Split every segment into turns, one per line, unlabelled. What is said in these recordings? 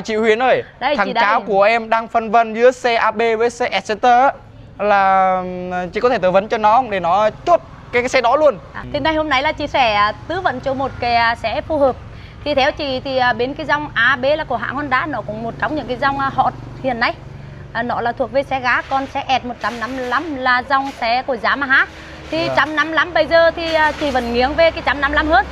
Chị Huyền ơi,
đây,
thằng cháu của em đang phân vân giữa xe AB với xe Exciter á, là chị có thể tư vấn cho nó không để nó chốt cái xe đó luôn.
Thì đây hôm nay là chị sẽ tư vấn cho một cái xe phù hợp. Thì theo chị thì bên cái dòng AB là của hãng Honda, nó cũng một trong những cái dòng hot hiện nay. Nó là thuộc về xe gá, còn xe S155 là dòng xe của Yamaha. Thì 155 bây giờ thì chị vẫn nghiêng về cái 155 hơn.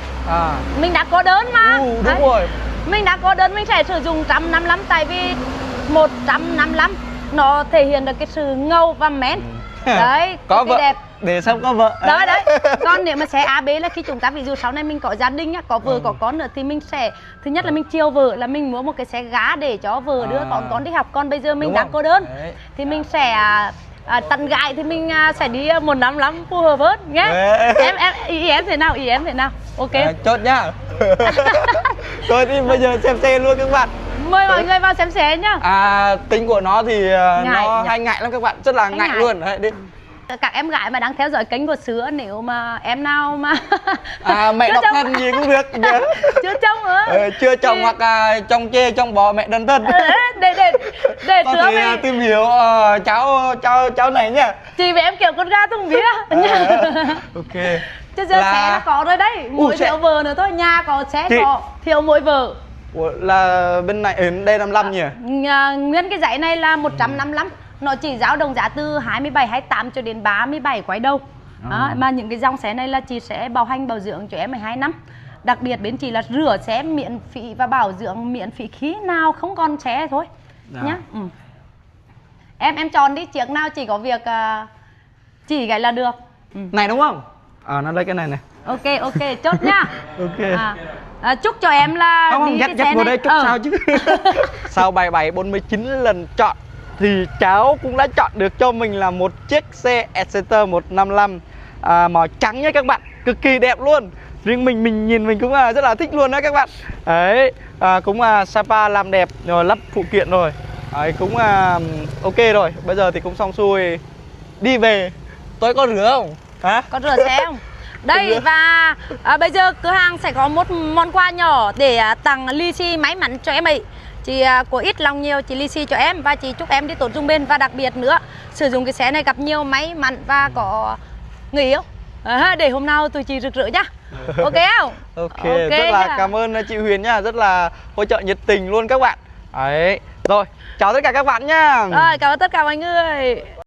Mình đã có đơn mà.
Đúng rồi.
Mình đã có đơn, mình sẽ sử dụng 155 tại vì 155 nó thể hiện được cái sự ngầu và men. Đấy,
có vợ
đẹp.
để xong có vợ.
Đấy. Còn nếu mà xe AB là khi chúng ta ví dụ sau này mình có gia đình có vợ có con nữa thì mình sẽ thứ nhất là mình chiều vợ là mình mua một cái xe gá để cho vợ đưa con đi học. Còn bây giờ mình đang cô đơn thì mình sẽ tận gái thì mình sẽ đi 155 phù hợp hơn nhé. Ý em thế nào? Ý em thế nào? Ok.
Chốt nhá. Thôi thì bây giờ xem xe luôn các bạn.
Mời mọi người vào xem xe nhá.
Tính của nó thì nó hay ngại lắm các bạn, rất là ngại luôn. Đấy, đi.
Các em gái mà đang theo dõi kênh của Sứa, nếu mà em nào mà
mẹ độc thân gì cũng được.
Chưa chồng nữa.
Chưa chồng thì... hoặc chồng chê chồng bò mẹ đơn thân.
Để
có
Sứa
thể
mình
tìm hiểu cháu này nhá.
Chị với em kiểu con gà tung vía.
Ok.
Chứ giờ xe đã có rồi đấy, mỗi thiếu vợ nữa thôi, nhà có xe có thiếu mỗi vợ.
Ủa, là bên này đây 55 nhỉ?
Nguyên cái giấy này là 155. Nó chỉ dao động giá từ 27, 28 cho đến 37 quay đầu. Mà những cái dòng xe này là chị sẽ bảo hành bảo dưỡng cho em 12 năm. Đặc biệt bên chị là rửa xe miễn phí và bảo dưỡng miễn phí khi nào không còn xe thôi nhá. Em chọn đi, chiếc nào chỉ có việc chỉ cái là được.
Này đúng không? Nó đây cái này này.
Ok, chốt nhá.
Ok.
Chúc cho em là
không,
đi
dắt
cái xe
vào
này.
đây chúc sao chứ. Sau 47-49 lần chọn thì cháu cũng đã chọn được cho mình là một chiếc xe Exciter 155 màu trắng nhé các bạn, cực kỳ đẹp luôn. Riêng mình nhìn mình cũng rất là thích luôn đó các bạn. Đấy, cũng Sapa làm đẹp rồi, lắp phụ kiện rồi. Đấy, cũng ok rồi. Bây giờ thì cũng xong xuôi đi về. Tôi có rửa không? Hả?
Có rửa xe không? Đây và bây giờ cửa hàng sẽ có một món quà nhỏ để tặng lì xì may mắn cho em ấy. Chị có ít lòng nhiều, chị lì xì cho em và chị chúc em đi tốt dùng bền, và đặc biệt nữa sử dụng cái xe này gặp nhiều may mắn và có người yêu để hôm nào tụi chị rực rỡ nhá. Ok không?
Ok, rất là cảm ơn chị Huyền nhá, rất là hỗ trợ nhiệt tình luôn các bạn. Đấy, rồi chào tất cả các bạn nhá.
Rồi, cảm ơn tất cả mọi người.